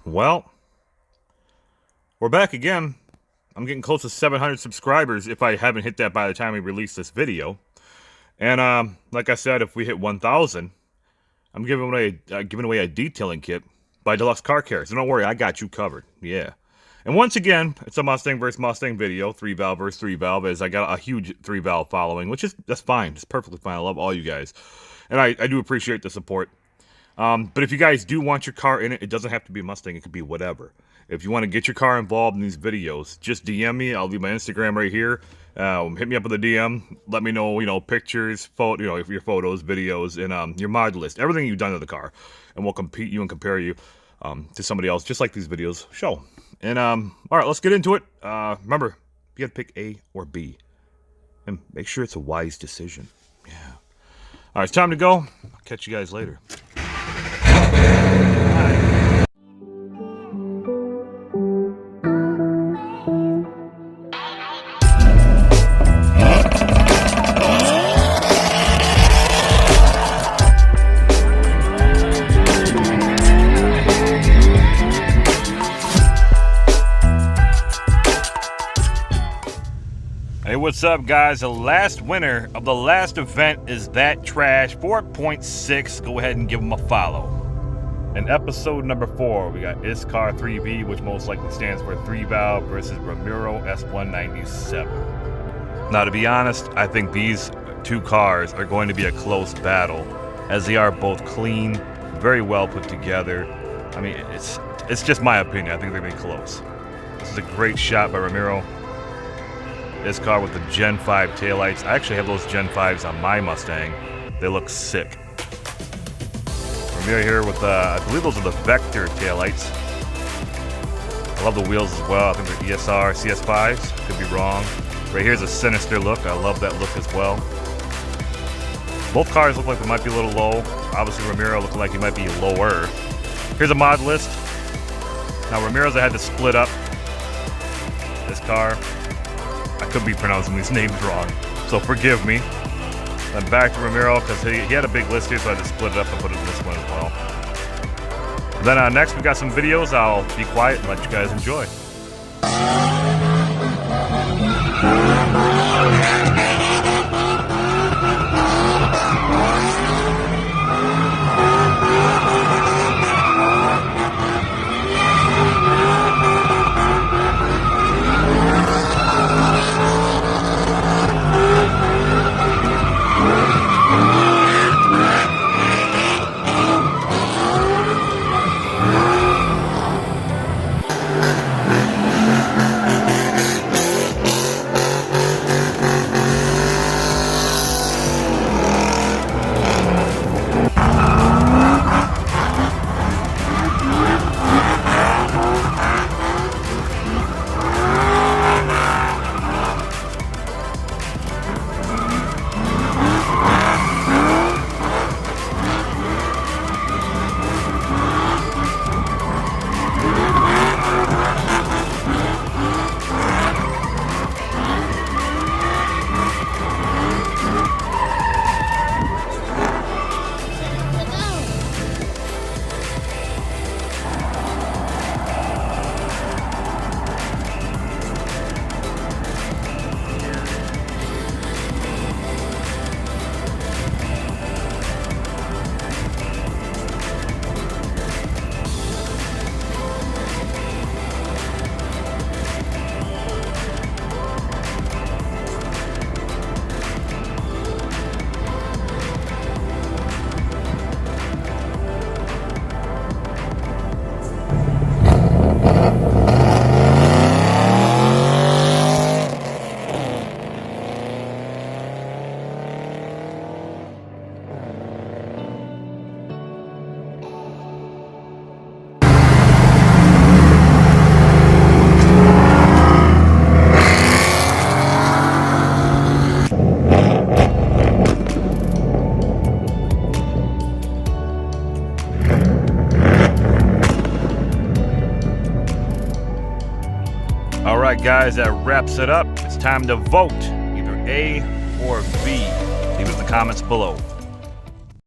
Well, we're back again. I'm getting close to 700 subscribers if I haven't hit that by the time we release this video. And like I said, if we hit 1,000, I'm giving away a detailing kit by Deluxe Car Care. So don't worry, I got you covered. Yeah. And once again, it's a Mustang versus Mustang video, 3-valve versus 3-valve, as I got a huge 3-valve following, that's fine. It's perfectly fine. I love all you guys. And I do appreciate the support. But if you guys do want your car in it, it doesn't have to be a Mustang. It could be whatever. If you want to get your car involved in these videos, just DM me. I'll leave my Instagram right here. Hit me up with a DM. Let me know, pictures, your photos, videos, and your mod list, everything you've done to the car, and we'll compete you and compare you to somebody else, just like these videos show. And all right, let's get into it. Remember, you got to pick A or B, and make sure it's a wise decision. Yeah. All right, it's time to go. I'll catch you guys later. Hey, what's up, guys? The last winner of the last event is That Trash 4.6. Go ahead and give him a follow. In episode number 4, we got Iscar 3V, which most likely stands for 3-valve, versus Ramiro S197. Now, to be honest, I think these two cars are going to be a close battle, as they are both clean, very well put together. I mean, it's just my opinion. I think they're going to be close. This is a great shot by Ramiro. This car with the Gen 5 taillights. I actually have those Gen 5s on my Mustang. They look sick. Ramiro here with, I believe those are the Vector taillights. I love the wheels as well. I think they're ESR CS5s. Could be wrong. Right here's a sinister look. I love that look as well. Both cars look like they might be a little low. Obviously Ramiro looking like he might be lower. Here's a mod list. Now Ramiro's I had to split up this car. I could be pronouncing these names wrong, so forgive me. Then back to Ramiro, because he had a big list here, so I had to split it up and put it in this one as well. Then next we got some videos. I'll be quiet and let you guys enjoy. Alright guys, that wraps it up. It's time to vote, either A or B. Leave it in the comments below.